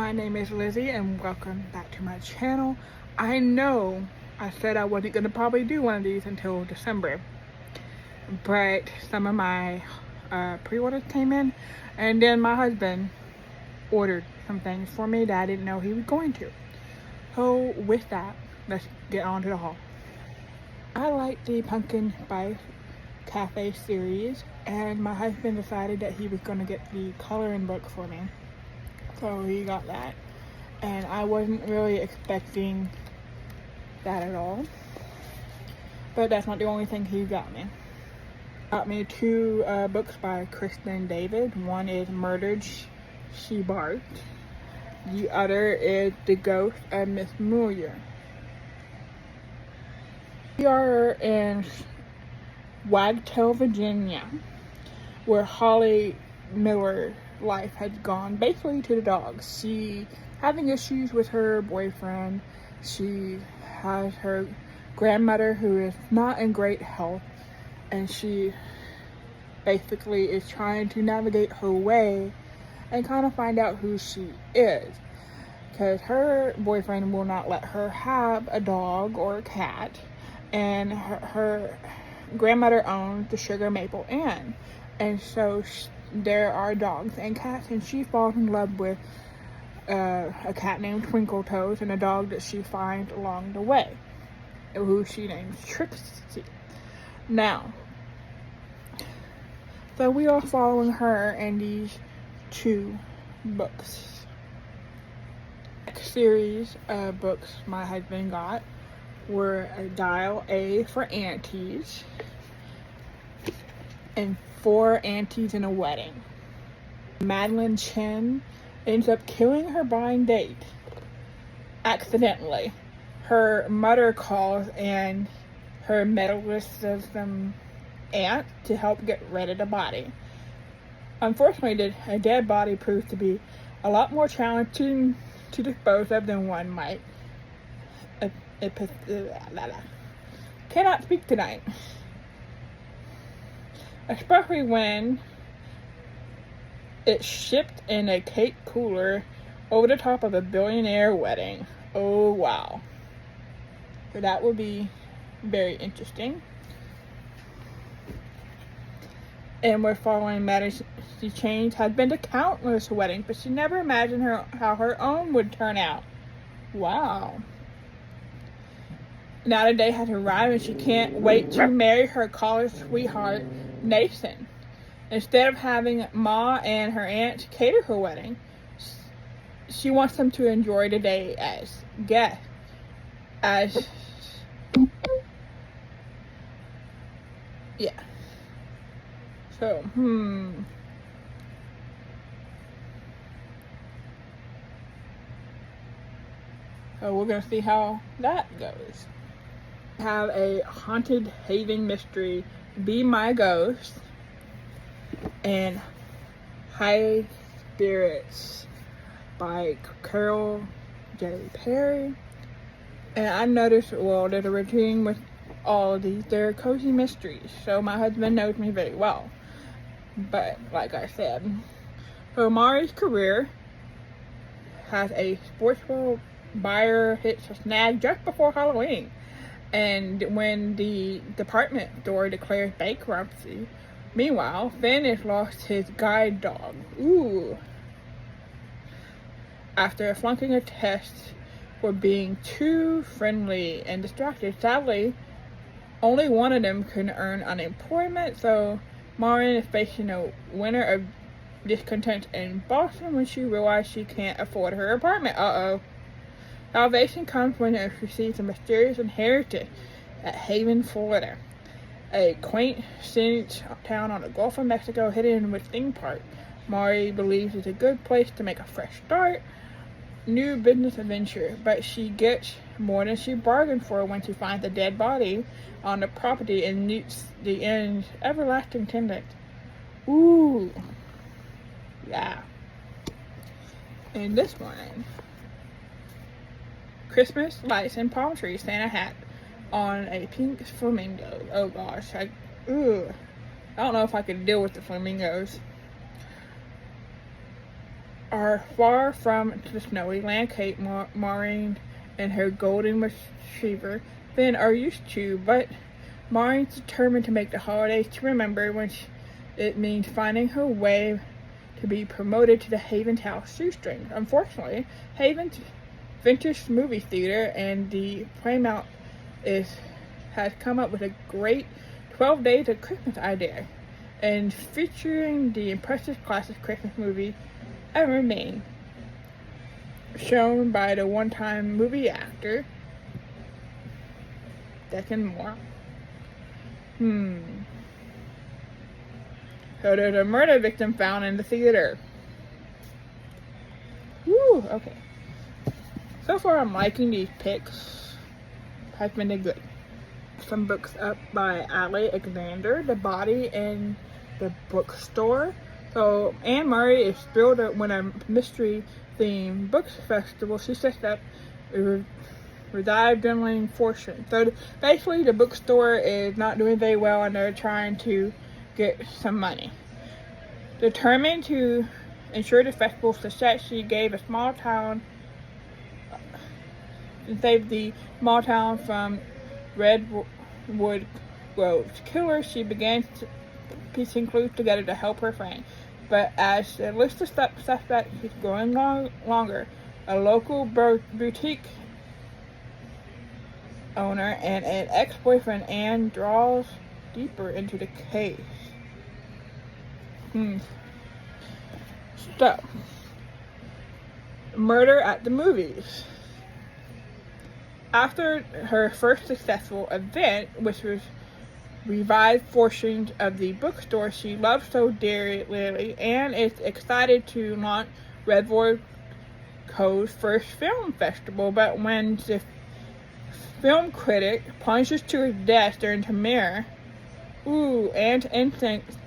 my name is Lizzie and welcome back to my channel. I know I said I wasn't going to probably do one of these until December, but some of my pre-orders came in, and then my husband ordered some things for me that I didn't know he was going to. So with that, let's get on to the haul. I like the Pumpkin Spice Cafe series, and my husband decided that he was going to get the coloring book for me. So he got that, and I wasn't really expecting that at all, but that's not the only thing he got me. Got me two books by Kristen David. One is Murdered, She Barked. The other is The Ghost of Miss Muir. We are in Wagtail, Virginia, where Holly Miller life has gone basically to the dogs. She having issues with her boyfriend. She has her grandmother who is not in great health, and she basically is trying to navigate her way and kind of find out who she is, because her boyfriend will not let her have a dog or a cat, and her grandmother owns the Sugar Maple Inn, and so there are dogs and cats, and she falls in love with a cat named Twinkle Toes and a dog that she finds along the way, who she names Trixie. Now, so we are following her in these two books. Next series of books my husband got were Dial A for Aunties and Four Aunties in a Wedding. Madeline Chen ends up killing her blind date accidentally. Her mother calls in her medicalism aunt to help get rid of the body. Unfortunately, a dead body proves to be a lot more challenging to dispose of than one might. Cannot speak tonight. Especially when it's shipped in a cake cooler over the top of a billionaire wedding. Oh wow. So that would be very interesting. And we're following Madison Chains has been to countless weddings, but she never imagined how her own would turn out. Wow. Now the day has arrived and she can't wait to marry her college sweetheart, Nathan. Instead of having Ma and her aunt cater her wedding, she wants them to enjoy the day as guests. So, So we're gonna see how that goes. Have a Haunted Haven Mystery, Be My Ghost, and High Spirits by Carol J. Perry. And I noticed, well, there's a routine with all of these. They're cozy mysteries, so my husband knows me very well. But like I said, so Mari's career has a sportswear buyer hits a snag just before Halloween, and when the department store declares bankruptcy. Meanwhile, Finn has lost his guide dog. Ooh. After flunking a test for being too friendly and distracted. Sadly, only one of them can earn unemployment, so Maureen is facing a winter of discontent in Boston when she realizes she can't afford her apartment. Salvation comes when she receives a mysterious inheritance at Haven, Florida, a quaint scenic town on the Gulf of Mexico hidden with theme park. Mari believes it's a good place to make a fresh start, new business adventure, but she gets more than she bargained for when she finds a dead body on the property and meets the end's everlasting tenant. Ooh. Yeah. And this morning, Christmas lights and palm trees, Santa hat on a pink flamingo. Oh gosh, I don't know if I could deal with the flamingos. are far from the snowy land Kate, Maureen, and her golden retriever Finn are used to, but Maureen's determined to make the holidays to remember, which it means finding her way to be promoted to the Haven House shoestrings. Unfortunately, Haven's vintage movie theater and the Playmount has come up with a great 12 Days of Christmas idea, and featuring the impressive classic Christmas movie Everything, shown by the one-time movie actor Declan Moore. So there's a murder victim found in the theater. Woo, okay. So far I'm liking these picks. Has been good. Some books up by Ali Alexander, The Body in the Bookstore. So Anne Murray is thrilled to win a mystery-themed books festival. She sets up a revived dwindling fortune. So basically the bookstore is not doing very well and they're trying to get some money. Determined to ensure the festival's success, she gave a small town and saved the small town from Redwood Grove's killer. She began piecing clues together to help her friend. But as the list of suspects is growing longer, a local boutique owner and an ex-boyfriend, Anne, draws deeper into the case. So, Murder at the Movies. After her first successful event, which was revived fortunes of the bookstore she loved so dearly, Anne is excited to launch Redwood Grove's first film festival, but when the film critic plunges to his desk during the premiere, Anne's instinct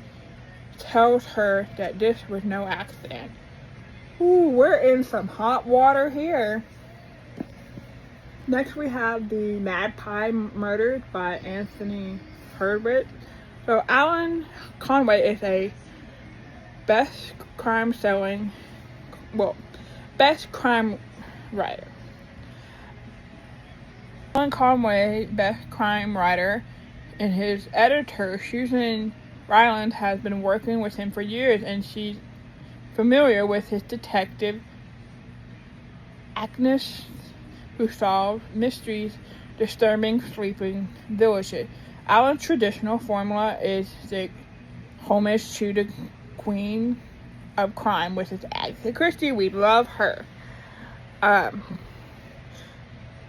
tells her that this was no accident. We're in some hot water here. Next we have The Magpie Murders by Anthony Hurwitz. So Alan Conway is a best crime writer. Alan Conway, best crime writer, and his editor, Susan Ryland, has been working with him for years, and she's familiar with his detective, Agnes, who solves mysteries disturbing sleeping villages. Alan's traditional formula is the homage to the queen of crime, which is Agatha Christie. We love her.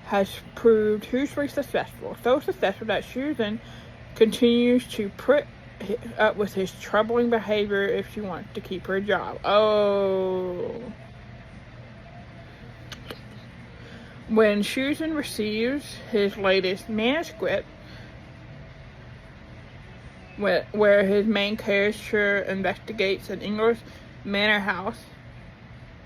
Has proved hugely successful. So successful that Susan continues to put up with his troubling behavior if she wants to keep her job. When Susan receives his latest manuscript, where his main character investigates an English manor house,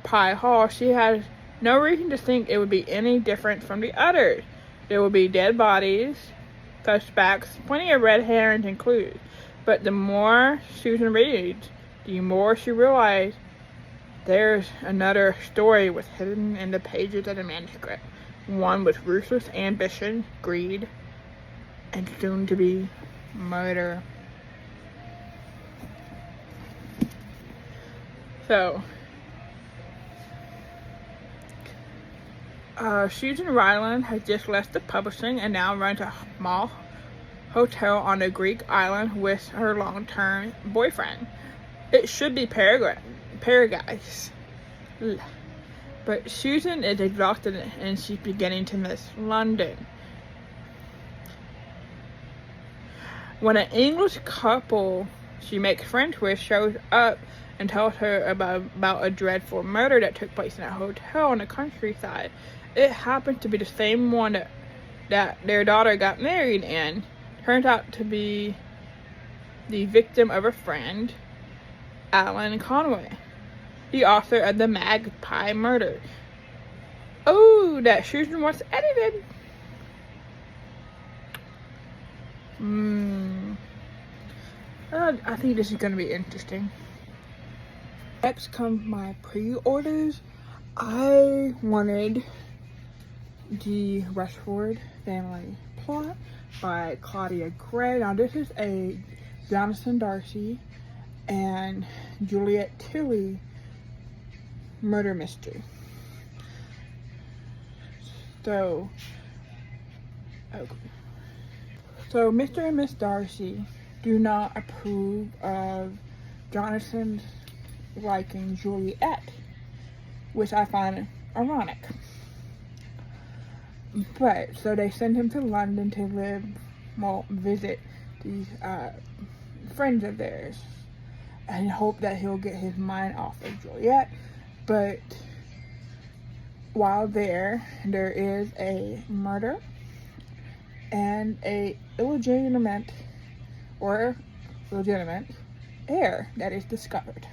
Pye Hall, she has no reason to think it would be any different from the others. There will be dead bodies, suspects, plenty of red herrings and clues. But the more Susan reads, the more she realizes there's another story was hidden in the pages of the manuscript. One with ruthless ambition, greed, and soon-to-be murder. So, Susan Ryland has just left the publishing and now runs a small hotel on a Greek island with her long-term boyfriend. It should be paradise. But Susan is exhausted and she's beginning to miss London. When an English couple she makes friends with shows up and tells her about a dreadful murder that took place in a hotel in the countryside. It happens to be the same one that their daughter got married in. Turns out to be the victim of a friend, Alan Conway, the author of The Magpie Murders. That Susan was edited. I think this is going to be interesting. Next come my pre-orders. I wanted the Rushford Family Plot by Claudia Gray. Now this is a Jonathan Darcy and Juliet Tilly murder mystery. So Mr. and Miss Darcy do not approve of Jonathan's liking Juliet, which I find ironic. But so they send him to London to visit these friends of theirs and hope that he'll get his mind off of Juliet. But while there is a murder and a illegitimate heir that is discovered.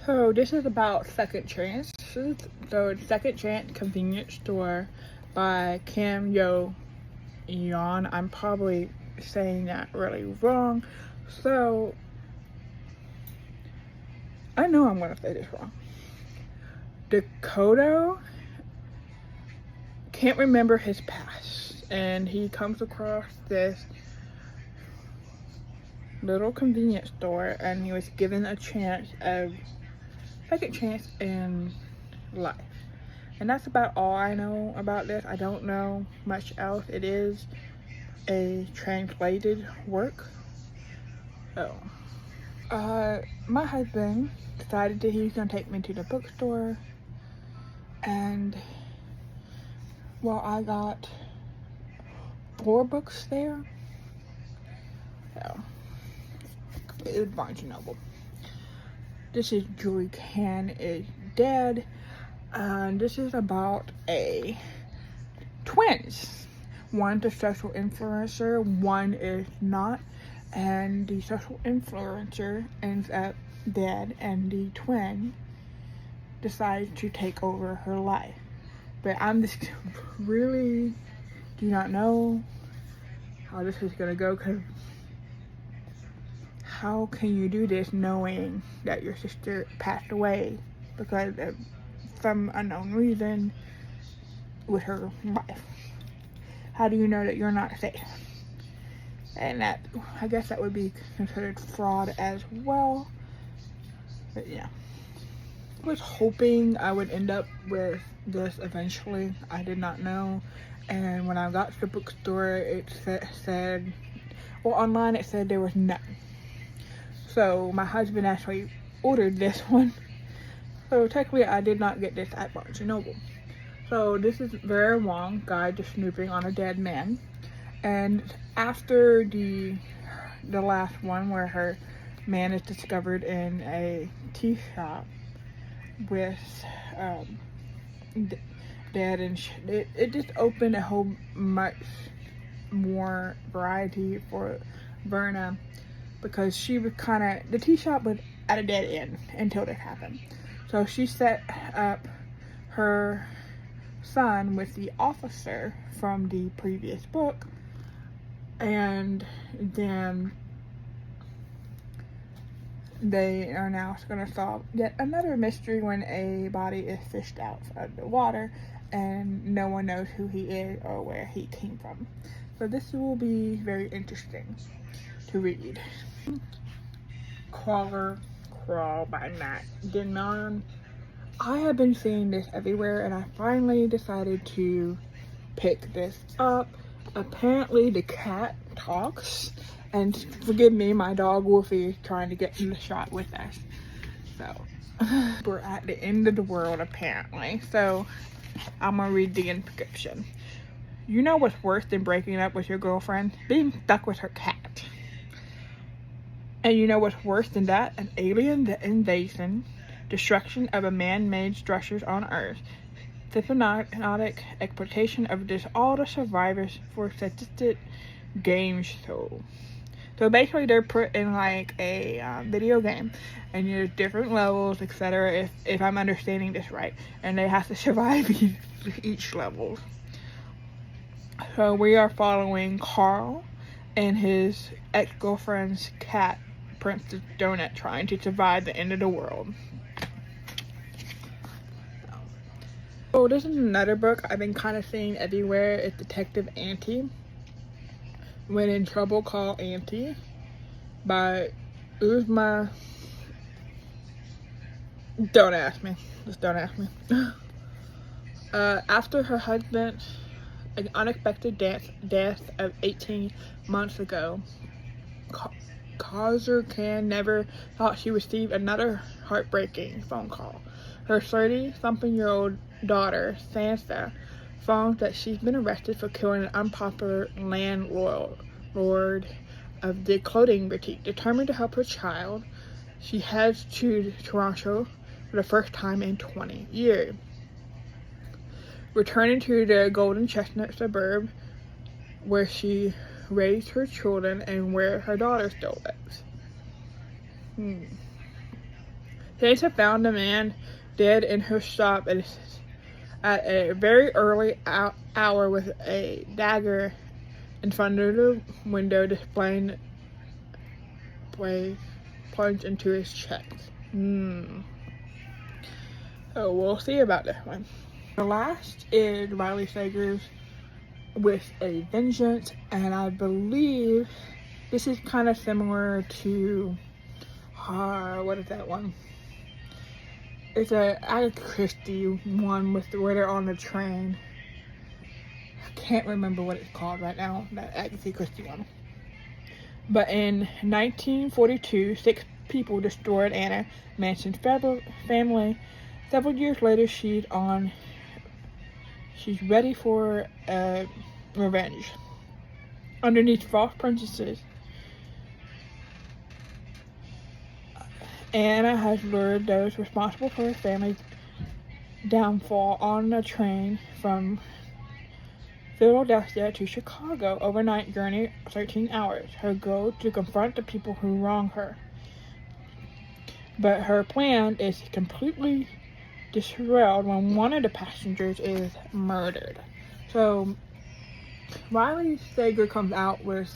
So this is about Second Chance. So it's Second Chance Convenience Store by Kim Yo Yeon. I'm probably saying that really wrong. So I know I'm gonna say this wrong. Dakota can't remember his past, and he comes across this little convenience store, and he was given a second chance in life. And that's about all I know about this. I don't know much else. It is a translated work. My husband decided that he was gonna take me to the bookstore, and well, I got 4 books there. So it was Barnes & Noble. This is Julie Can is Dead. This is about twins. One's a social influencer, one is not, and the social influencer ends up dead, and the twin decides to take over her life. But I'm just really do not know how this is gonna go, because how can you do this knowing that your sister passed away because of some unknown reason with her life? How do you know that you're not safe? And that, I guess that would be considered fraud as well. But yeah, I was hoping I would end up with this eventually. I did not know. And when I got to the bookstore, it said, well, online it said there was none. So my husband actually ordered this one. So technically I did not get this at Barnes & Noble. So this is Vera Wong, Guide to Snooping on a Dead Man. And after the last one, where her man is discovered in a tea shop with dead, and it just opened a whole much more variety for Verna, because she was the tea shop was at a dead end until this happened. So she set up her son with the officer from the previous book, and then they are now going to solve yet another mystery when a body is fished out of the water and no one knows who he is or where he came from. So this will be very interesting to read. Crawl by Matt Denman. I have been seeing this everywhere, and I finally decided to pick this up. Apparently the cat talks, and forgive me, my dog Wolfie is trying to get in the shot with us. So we're at the end of the world apparently. So I'm gonna read the inscription. You know what's worse than breaking up with your girlfriend? Being stuck with her cat. And you know what's worse than that? An alien invasion, destruction of a man-made structures on Earth, systematic exploitation of all the survivors for statistic game show. So basically they're put in like a video game, and there's different levels, etc. if I'm understanding this right, and they have to survive each level. So we are following Carl and his ex-girlfriend's cat Princess Donut trying to survive the end of the world. Oh, this is another book I've been kind of seeing everywhere. It's Detective Auntie. When in Trouble, Call Auntie by Uzma. Don't ask me. Just don't ask me. After her husband's unexpected death of 18 months ago, Kazur Khan never thought she received another heartbreaking phone call. Her 30-something-year-old daughter, Sansa, found that she's been arrested for killing an unpopular landlord of the clothing boutique. Determined to help her child, she heads to Toronto for the first time in 20 years. Returning to the Golden Chestnut suburb where she raised her children and where her daughter still lives. Sansa found a man dead in her shop at a very early hour with a dagger in front of the window, displaying plunged into his chest. So we'll see about this one. The last is Riley Sager's With a Vengeance, and I believe this is kind of similar to what is that one? It's a Agatha Christie one where they're on the train. I can't remember what it's called right now, that Agatha Christie one. But in 1942, 6 people destroyed Anna Manson's family. Several years later, she's ready for revenge. Underneath false pretenses, Anna has lured those responsible for her family's downfall on a train from Philadelphia to Chicago. Overnight journey, 13 hours. Her goal to confront the people who wrong her. But her plan is completely derailed when one of the passengers is murdered. So Riley Sager comes out with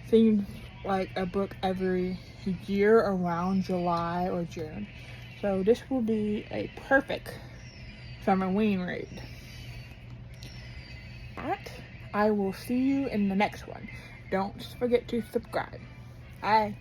seems like a book every year around July or June. So this will be a perfect summer-ween read. I will see you in the next one. Don't forget to subscribe. Bye.